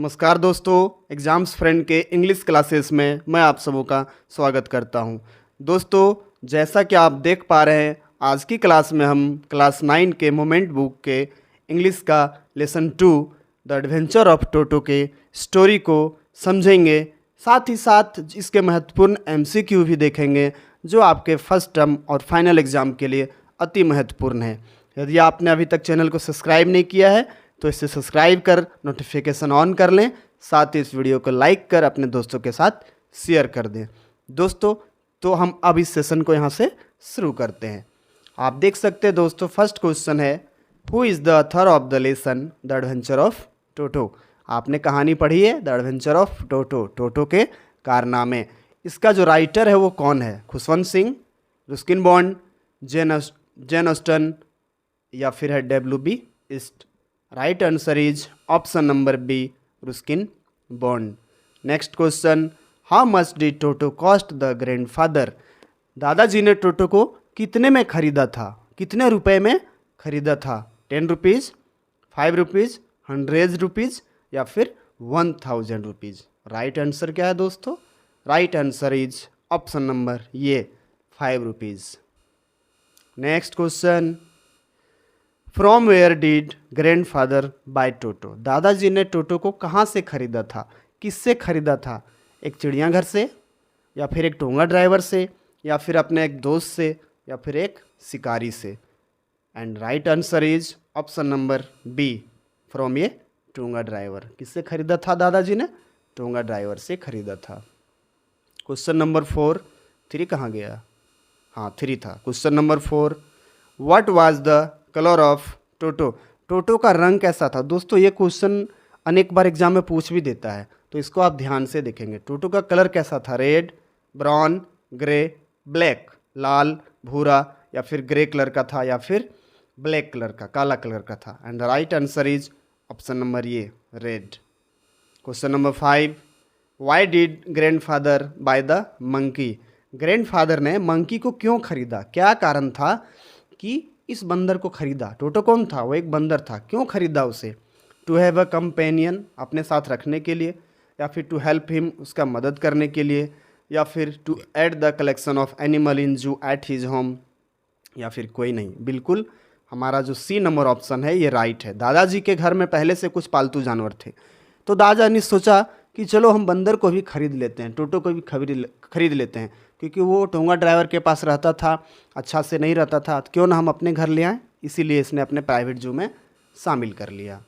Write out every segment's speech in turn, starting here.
नमस्कार दोस्तों, exams friend के इंग्लिश क्लासेस में मैं आप सबों का स्वागत करता हूं। दोस्तों, जैसा कि आप देख पा रहे हैं, आज की क्लास में हम क्लास 9 के मोमेंट बुक के इंग्लिश का लेसन 2 द एडवेंचर ऑफ टोटो के स्टोरी को समझेंगे। साथ ही साथ इसके महत्वपूर्ण MCQ भी देखेंगे जो आपके फर्स्ट टर्म और फाइनल एग्ज़ाम के लिए अति महत्वपूर्ण है। यदि आपने अभी तक चैनल को सब्सक्राइब नहीं किया है तो इसे सब्सक्राइब कर नोटिफिकेशन ऑन कर लें। साथ ही इस वीडियो को लाइक कर अपने दोस्तों के साथ शेयर कर दें। दोस्तों, तो हम अब इस सेशन को यहाँ से शुरू करते हैं। आप देख सकते हैं दोस्तों, फर्स्ट क्वेश्चन है, who is the author of the lesson the adventure of Toto. आपने कहानी पढ़ी है the adventure of Toto, Toto के कारनामे। इसका जो राइटर है वो कौन है? Khushwant Singh, Ruskin Bond, Jane Austen या फिर है W.B. ईस्ट। Right answer is option number B, Ruskin Bond. Next question, how much did Toto cost the grandfather. दादाजी ने टोटो को कितने में खरीदा था? कितने रुपए में खरीदा था? 10 रुपीज़, 5 रुपीज़, 100 रुपीज़ या फिर 1000 रुपीज़। राइट आंसर क्या है दोस्तों? Right answer is option number ये 5 rupees. Next question, from where did grandfather buy Toto. दादाजी ने टोटो को कहाँ से खरीदा था? किससे खरीदा था? एक चिड़ियाघर से या फिर एक टोंगा ड्राइवर से या फिर अपने एक दोस्त से या फिर एक शिकारी से। And right answer is option number B, from a tonga driver. किससे खरीदा था दादाजी ने? टोंगा ड्राइवर से खरीदा था। क्वेश्चन नंबर 4, 3 कहाँ गया? हाँ 3 था। Question number 4, what was the colour of Toto. Toto का रंग कैसा था? दोस्तों, ये क्वेश्चन अनेक बार एग्जाम में पूछ भी देता है, तो इसको आप ध्यान से देखेंगे। टोटो का कलर कैसा था? रेड, ब्राउन, ग्रे, ब्लैक, लाल, भूरा या फिर ग्रे कलर का था या फिर ब्लैक कलर का, काला कलर का था। And the right answer is option number ये, red. Question number 5, why did grandfather buy the monkey. Grandfather ने मंकी को क्यों खरीदा? क्या कारण था कि इस बंदर को खरीदा? टोटो कौन था? वो एक बंदर था। क्यों खरीदा उसे? टू हैव अ कंपेनियन, अपने साथ रखने के लिए, या फिर टू हेल्प हिम, उसका मदद करने के लिए, या फिर to add the collection of animal in zoo at his home, या फिर कोई नहीं। बिल्कुल हमारा जो सी नंबर ऑप्शन है ये राइट है। दादाजी के घर में पहले से कुछ पालतू जानवर थे, तो दादा ने सोचा कि चलो हम बंदर को भी खरीद लेते हैं, टोटो को भी खरीद लेते हैं, क्योंकि वो टोंगा ड्राइवर के पास रहता था, अच्छा से नहीं रहता था, तो क्यों ना हम अपने घर ले आएँ। इसीलिए इसने अपने प्राइवेट जू में शामिल कर लिया।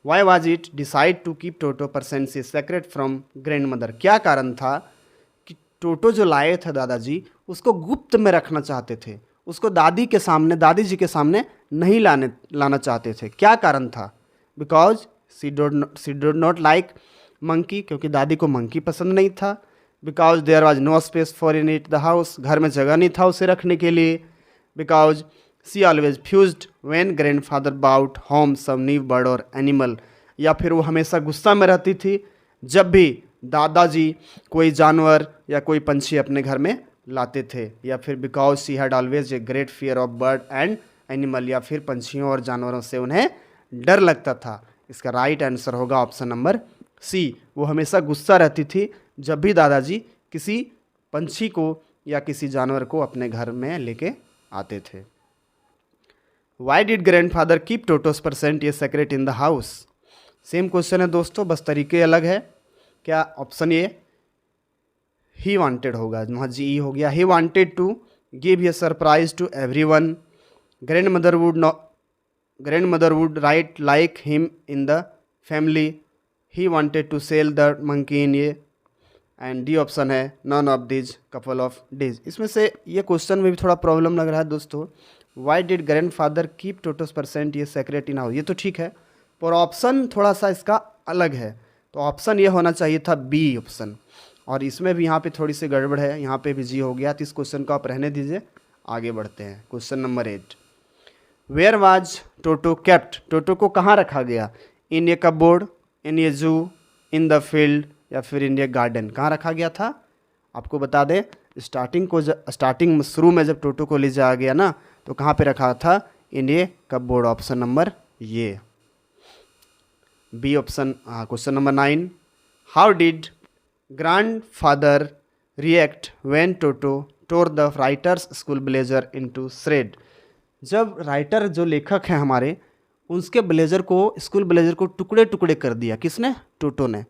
Why was it decide to keep Toto presently secret from grand mother. क्या कारण था कि टोटो जो लाए थे दादाजी उसको गुप्त में रखना चाहते थे, उसको दादी जी के सामने नहीं लाना चाहते थे। क्या कारण था? Because she did not like monkey, क्योंकि दादी को मंकी पसंद नहीं था। Because there was no space for in it the house, घर में जगह नहीं था उसे रखने के लिए। Because she always fussed when grandfather bought home some new bird और एनिमल, या फिर वो हमेशा गुस्सा में रहती थी जब भी दादाजी कोई जानवर या कोई पंछी अपने घर में लाते थे, या फिर because she had always a great fear of bird and animal, या फिर पंछियों और जानवरों से उन्हें डर लगता था। इसका राइट आंसर होगा ऑप्शन नंबर सी, वो हमेशा गुस्सा रहती थी जब भी दादाजी किसी पंछी को या किसी जानवर को अपने घर में लेके आते थे। Why did grandfather keep Toto's presence a secret in the house. Same question है दोस्तों, बस तरीके अलग है। क्या ऑप्शन ये ही वांटेड होगा? वहाँ जी हो गया। He wanted to give a surprise to everyone. Grandmother would right like him in the family. He wanted to sell the monkey in A. And D option है none of these couple of days. इसमें से ये question में भी थोड़ा problem लग रहा है दोस्तों। Why did grandfather keep Toto's presence a secret in house, ये तो ठीक है, पर ऑप्शन थोड़ा सा इसका अलग है, तो ऑप्शन ये होना चाहिए था बी ऑप्शन। और इसमें भी यहाँ पे थोड़ी सी गड़बड़ है, यहाँ पे भी जी हो गया, तो इस क्वेश्चन को आप रहने दीजिए, आगे बढ़ते हैं। Question number 8, where was Toto kept. Toto को कहाँ रखा गया? इन ए कपबोर्ड, इन ए जू, इन द फील्ड या फिर इन ए गार्डन। कहाँ रखा गया था? आपको बता दें, स्टार्टिंग शुरू में जब टोटो को ले जाया गया ना, तो कहाँ पे रखा था? In a cupboard, option number A. B option. Question number 9, how did grand father react when Toto tore the writer's school blazer into shred. जब राइटर जो लेखक हैं हमारे, उसके ब्लेजर को, स्कूल ब्लेजर को टुकड़े टुकड़े कर दिया, किसने? टोटो ने।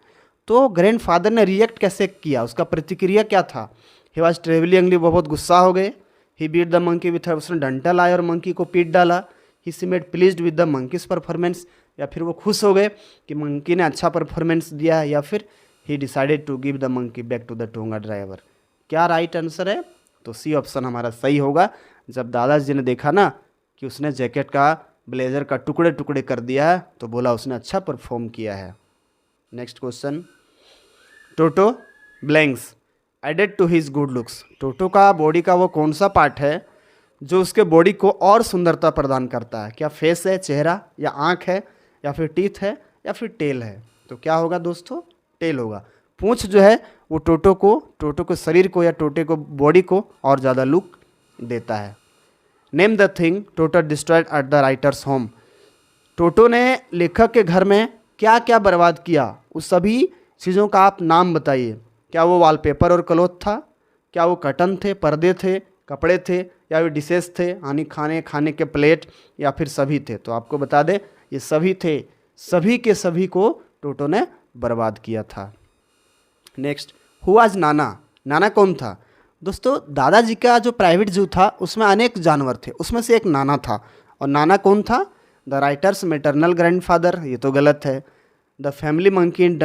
तो ग्रैंड फादर ने रिएक्ट कैसे किया, उसका प्रतिक्रिया क्या था? ही वॉज ट्रेवलिंगली, वो बहुत गुस्सा हो गए। He beat the monkey with, उसने डंडा लाया और मंकी को पीट डाला। He seemed pleased with the monkey's performance, या फिर वो खुश हो गए कि मंकी ने अच्छा परफॉर्मेंस दिया है, या फिर he decided to give the monkey back to the tonga driver. क्या राइट आंसर है? तो सी ऑप्शन हमारा सही होगा। जब दादाजी ने देखा ना कि उसने जैकेट का, ब्लेजर का टुकड़े टुकड़े कर दिया है, तो बोला उसने अच्छा परफॉर्म किया है। Next question, Toto blanks added to his good looks. Toto का बॉडी का वो कौन सा पार्ट है जो उसके बॉडी को और सुंदरता प्रदान करता है? क्या फेस है, चेहरा, या आँख है, या फिर टीथ है, या फिर टेल है? तो क्या होगा दोस्तों? टेल होगा। पूंछ जो है वो टोटो को शरीर को या टोटे को, बॉडी को और ज़्यादा लुक देता है। Name the thing Toto destroyed at the writer's home. Toto ने लेखक के घर में क्या क्या बर्बाद किया, उस सभी चीज़ों का आप नाम बताइए। क्या वो वॉलपेपर और क्लॉथ था? क्या वो कर्टन थे, पर्दे थे, कपड़े थे, या वे डिशेस थे, यानी खाने के प्लेट, या फिर सभी थे? तो आपको बता दें ये सभी थे। सभी के सभी को टोटो ने बर्बाद किया था। नेक्स्ट, हु वाज नाना। नाना कौन था? दोस्तों दादाजी का जो प्राइवेट जू था उसमें अनेक जानवर थे, उसमें से एक नाना था। और नाना कौन था? द राइटर्स मेटरनल ग्रैंडफादर, ये तो गलत है। The family monkey in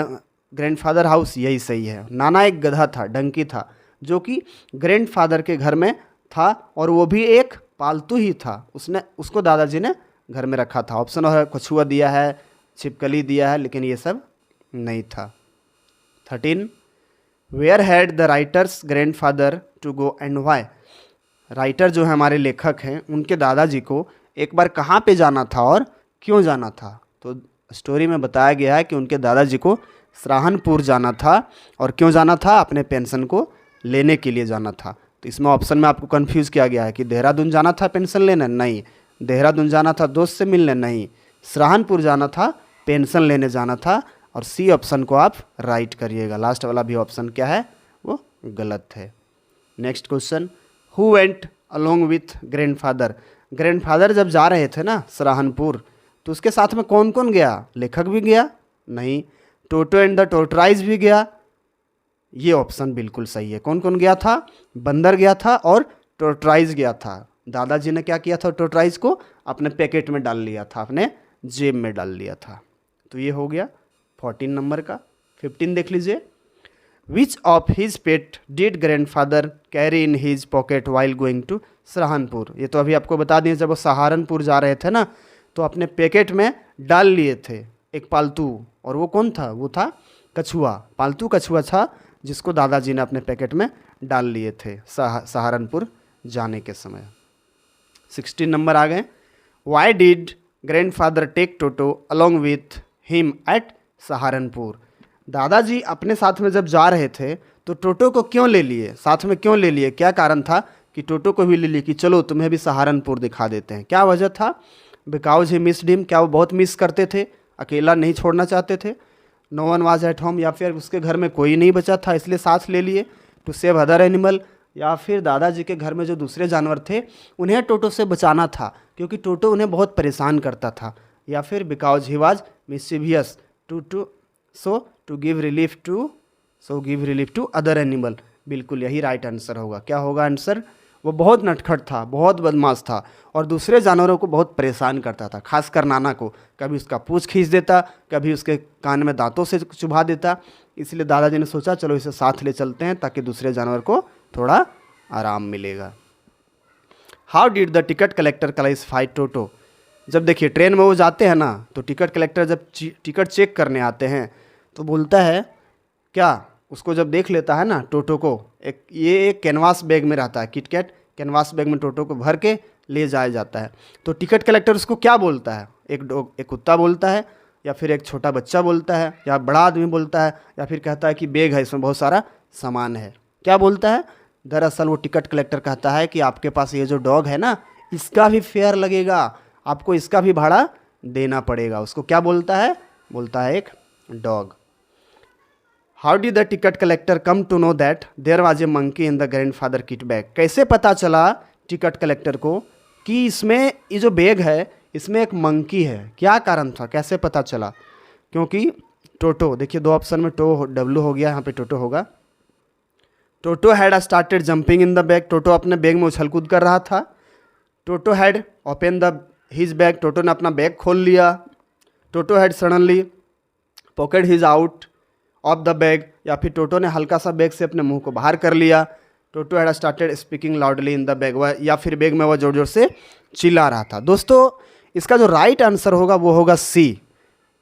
grandfather house, यही सही है। नाना एक गधा था, डंकी था, जो कि ग्रैंडफादर के घर में था, और वो भी एक पालतू ही था। उसको दादाजी ने घर में रखा था। ऑप्शन है कछुआ दिया है, छिपकली दिया है, लेकिन ये सब नहीं था। 13, where had the writer's grandfather to go and why. Writer जो है हमारे लेखक हैं, उनके दादाजी को एक बार कहाँ पे जाना था और क्यों जाना था? तो स्टोरी में बताया गया है कि उनके दादाजी को सहारनपुर जाना था। और क्यों जाना था? अपने पेंशन को लेने के लिए जाना था। तो इसमें ऑप्शन में आपको कंफ्यूज किया गया है कि देहरादून जाना था पेंशन लेने, नहीं। देहरादून जाना था दोस्त से मिलने, नहीं। सहारनपुर जाना था, पेंशन लेने जाना था। और सी ऑप्शन को आप राइट करिएगा। लास्ट वाला भी ऑप्शन क्या है? वो गलत है। Next question, who went along with grandfather. Grandfather जब जा रहे थे ना सहारनपुर, तो उसके साथ में कौन कौन गया? लेखक भी गया? नहीं। टोटो एंड द टोरटॉइज भी गया? ये ऑप्शन बिल्कुल सही है। कौन कौन गया था? बंदर गया था और टोरटॉइज गया था। दादाजी ने क्या किया था? टोरटॉइज को अपने पैकेट में डाल लिया था, अपने जेब में डाल लिया था। तो ये हो गया 14 नंबर का। 15 देख लीजिए, which of his pet did grandfather carry in his pocket while going to Saharanpur. ये तो अभी आपको बता दिए, जब वो सहारनपुर जा रहे थे ना, तो अपने पैकेट में डाल लिए थे एक पालतू। और वो कौन था? वो था कछुआ, पालतू कछुआ था, जिसको दादाजी ने अपने पैकेट में डाल लिए थे सहारनपुर जाने के समय। 16 नंबर आ गए, why did grandfather take Toto along with him at Saharanpur. दादाजी अपने साथ में जब जा रहे थे तो टोटो को क्यों ले लिए, साथ में क्यों ले लिए? क्या कारण था कि टोटो को भी ले लिए कि चलो तुम्हें भी सहारनपुर दिखा देते हैं? क्या वजह था? बिकॉज ही मिस्ड हिम, क्या वो बहुत मिस करते थे, अकेला नहीं छोड़ना चाहते थे। No one was at home, या फिर उसके घर में कोई नहीं बचा था इसलिए साथ ले लिए। टू सेव अदर एनिमल, या फिर दादाजी के घर में जो दूसरे जानवर थे उन्हें टोटो से बचाना था क्योंकि टोटो उन्हें बहुत परेशान करता था। या फिर because he was mischievous to give relief to other animal. बिल्कुल यही राइट आंसर होगा। क्या होगा आंसर? वो बहुत नटखट था, बहुत बदमाश था, और दूसरे जानवरों को बहुत परेशान करता था, खासकर नाना को। कभी उसका पूंछ खींच देता, कभी उसके कान में दांतों से चुभा देता। इसलिए दादाजी ने सोचा चलो इसे साथ ले चलते हैं ताकि दूसरे जानवर को थोड़ा आराम मिलेगा। How did the ticket collector classify Toto. जब देखिए ट्रेन में वो जाते हैं ना, तो टिकट कलेक्टर जब टिकट चेक करने आते हैं तो बोलता है क्या, उसको जब देख लेता है ना टोटो को, एक कैनवास बैग में रहता है, किटकैट कैनवास बैग में टोटो को भर के ले जाया जाता है। तो टिकट कलेक्टर उसको क्या बोलता है? एक कुत्ता बोलता है, या फिर एक छोटा बच्चा बोलता है, या बड़ा आदमी बोलता है, या फिर कहता है कि बैग है इसमें बहुत सारा सामान है? क्या बोलता है? दरअसल वो टिकट कलेक्टर कहता है कि आपके पास ये जो डॉग है ना, इसका भी फेयर लगेगा, आपको इसका भी भाड़ा देना पड़ेगा। उसको क्या बोलता है? बोलता है एक dog. How did the ticket collector come to know that there was a monkey in the grandfather kit bag? कैसे पता चला टिकट कलेक्टर को कि इसमें ये जो बैग है इसमें एक मंकी है? क्या कारण था, कैसे पता चला? क्योंकि टोटो, देखिए दो ऑप्शन में डब्लू हो गया, यहाँ पे टोटो होगा। Toto had started jumping in the bag, Toto अपने बैग में उछल कूद कर रहा था। Toto had open the his bag, Toto ने अपना बैग खोल लिया। Toto had suddenly pocket his out of the bag, या फिर टोटो ने हल्का सा बैग से अपने मुंह को बाहर कर लिया। Toto had started speaking loudly in the bag, या फिर बैग में वह जोर जोर से चिल्ला रहा था। दोस्तों इसका जो राइट आंसर होगा वो होगा सी।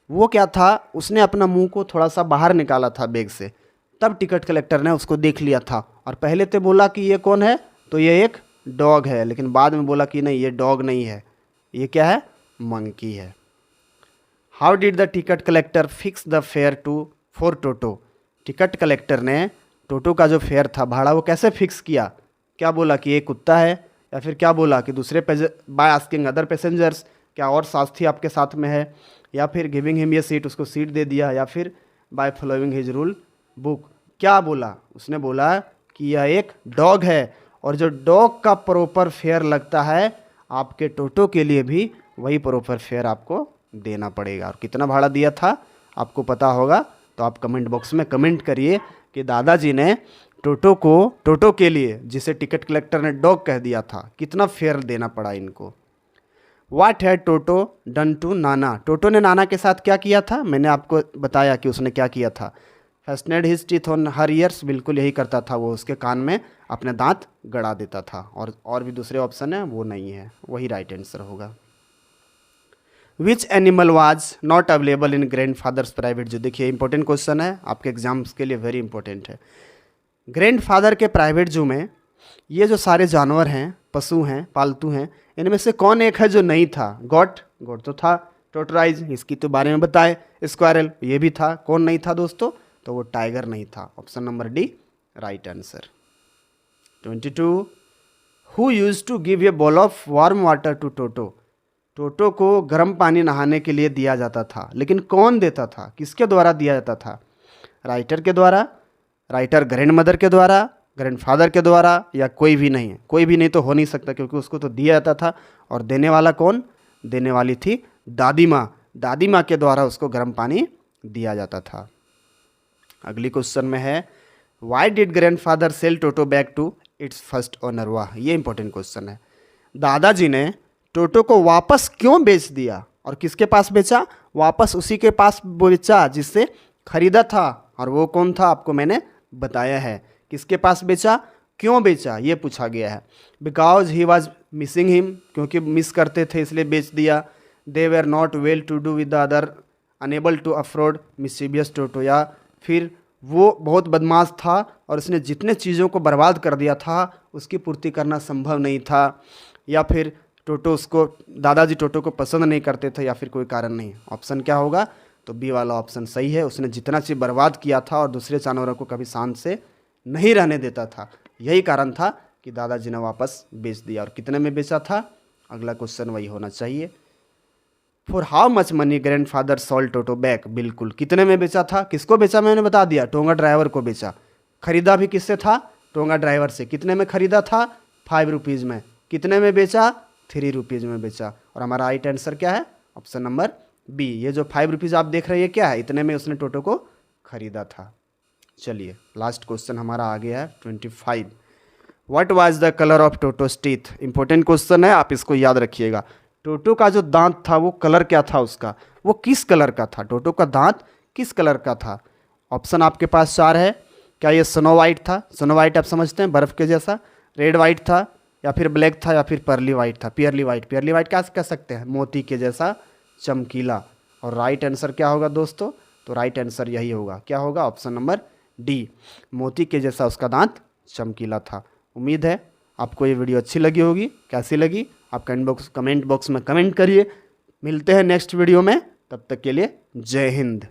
वो क्या था, उसने अपना मुंह को थोड़ा सा बाहर निकाला था बैग से, तब टिकट कलेक्टर ने उसको देख लिया था। और पहले तो बोला कि ये कौन है, तो ये एक डॉग है, लेकिन बाद में बोला कि नहीं ये डॉग नहीं है, ये क्या है, मंकी है। How did the ticket collector fix the fair for Toto? Ticket collector ने टोटो का जो फेयर था, भाड़ा, वो कैसे फिक्स किया? क्या बोला कि ये कुत्ता है, या फिर क्या बोला कि दूसरे बाय आस्किंग अदर पैसेंजर्स, क्या और साथी आपके साथ में है, या फिर गिविंग हिम ये सीट, उसको सीट दे दिया, या फिर by following his rule book? क्या बोला? उसने बोला कि यह एक डॉग है, और जो डॉग का प्रॉपर फेयर लगता है आपके टोटो के लिए भी वही प्रॉपर फेयर आपको देना पड़ेगा। और कितना भाड़ा दिया था आपको पता होगा तो आप कमेंट बॉक्स में कमेंट करिए कि दादाजी ने टोटो के लिए, जिसे टिकट कलेक्टर ने डॉग कह दिया था, कितना फेयर देना पड़ा इनको। वाट हैड टोटो डन टू नाना? टोटो ने नाना के साथ क्या किया था? मैंने आपको बताया कि उसने क्या किया था। Fastened his teeth on her ears, बिल्कुल यही करता था, वो उसके कान में अपने दांत गड़ा देता था। और भी दूसरे ऑप्शन है वो नहीं है, वही राइट आंसर होगा। Which animal was not available in grandfathers private जू? देखिए इंपॉर्टेंट क्वेश्चन है, आपके एग्जाम्स के लिए वेरी इंपॉर्टेंट है। ग्रैंडफादर के प्राइवेट जू में ये जो सारे जानवर हैं, पशु हैं, पालतू हैं, इनमें से कौन एक है जो नहीं था? गोट तो था। टोटराइज, इसकी तो बारे में बताए। स्क्वायरल, ये भी था। कौन नहीं था दोस्तों? तो वो टाइगर नहीं था। Option number D right answer. 22 who used to give a bowl of warm water to Toto? Toto को गर्म पानी नहाने के लिए दिया जाता था, लेकिन कौन देता था, किसके द्वारा दिया जाता था? राइटर के द्वारा, राइटर ग्रैंड मदर के द्वारा, ग्रैंडफादर के द्वारा, या कोई भी नहीं? कोई भी नहीं तो हो नहीं सकता, क्योंकि उसको तो दिया जाता था। और देने वाला कौन? देने वाली थी दादी माँ। दादी माँ के द्वारा उसको गर्म पानी दिया जाता था। अगली क्वेश्चन में है why did grandfather sell Toto back to its first owner? वाह, ये इंपॉर्टेंट क्वेश्चन है। दादाजी ने टोटो को वापस क्यों बेच दिया? और किसके पास बेचा? वापस उसी के पास बेचा जिससे खरीदा था। और वो कौन था आपको मैंने बताया है। किसके पास बेचा, क्यों बेचा, ये पूछा गया है। Because he was missing him, क्योंकि मिस करते थे इसलिए बेच दिया। They were not well to do with the other, unable to afford mischievous Toto, या फिर वो बहुत बदमाश था और उसने जितने चीज़ों को बर्बाद कर दिया था उसकी पूर्ति करना संभव नहीं था, या फिर टोटो उसको, दादाजी टोटो को पसंद नहीं करते थे, या फिर कोई कारण नहीं। ऑप्शन क्या होगा? तो बी वाला ऑप्शन सही है। उसने जितना चीज़ बर्बाद किया था और दूसरे जानवरों को कभी शांत से नहीं रहने देता था, यही कारण था कि दादाजी ने वापस बेच दिया। और कितने में बेचा था? अगला क्वेश्चन वही होना चाहिए। For how much money grandfather sold toto back? बिल्कुल, कितने में बेचा था? किसको बेचा मैंने बता दिया, टोंगा ड्राइवर को बेचा। खरीदा भी किससे था? टोंगा ड्राइवर से। कितने में खरीदा था? 5 रुपीज़ में। कितने में बेचा? 3 रुपीज़ में बेचा। और हमारा राइट आंसर क्या है? Option number B. ये जो 5 रुपीज़ आप देख रहे हैं क्या है? इतने में उसने टोटो को खरीदा था। चलिए लास्ट क्वेश्चन हमारा आ गया है 25। What was the colour of Toto's teeth? Important question है, आप इसको याद रखिएगा। टोटो का जो दांत था वो कलर क्या था उसका? वो किस कलर का था? टोटो का दांत किस कलर का था? ऑप्शन आपके पास 4 है। क्या ये स्नो वाइट था? स्नो वाइट आप समझते हैं, बर्फ़ के जैसा। रेड वाइट था, या फिर ब्लैक था, या फिर पर्ली वाइट था? पियरली वाइट। पियरली वाइट क्या कह सकते हैं? मोती के जैसा चमकीला। और राइट आंसर क्या होगा दोस्तों? तो राइट आंसर यही होगा। क्या होगा? ऑप्शन नंबर डी, मोती के जैसा उसका दांत चमकीला था। उम्मीद है आपको ये वीडियो अच्छी लगी होगी। कैसी लगी आप कमेंट बॉक्स में कमेंट करिए। मिलते हैं नेक्स्ट वीडियो में, तब तक के लिए जय हिंद।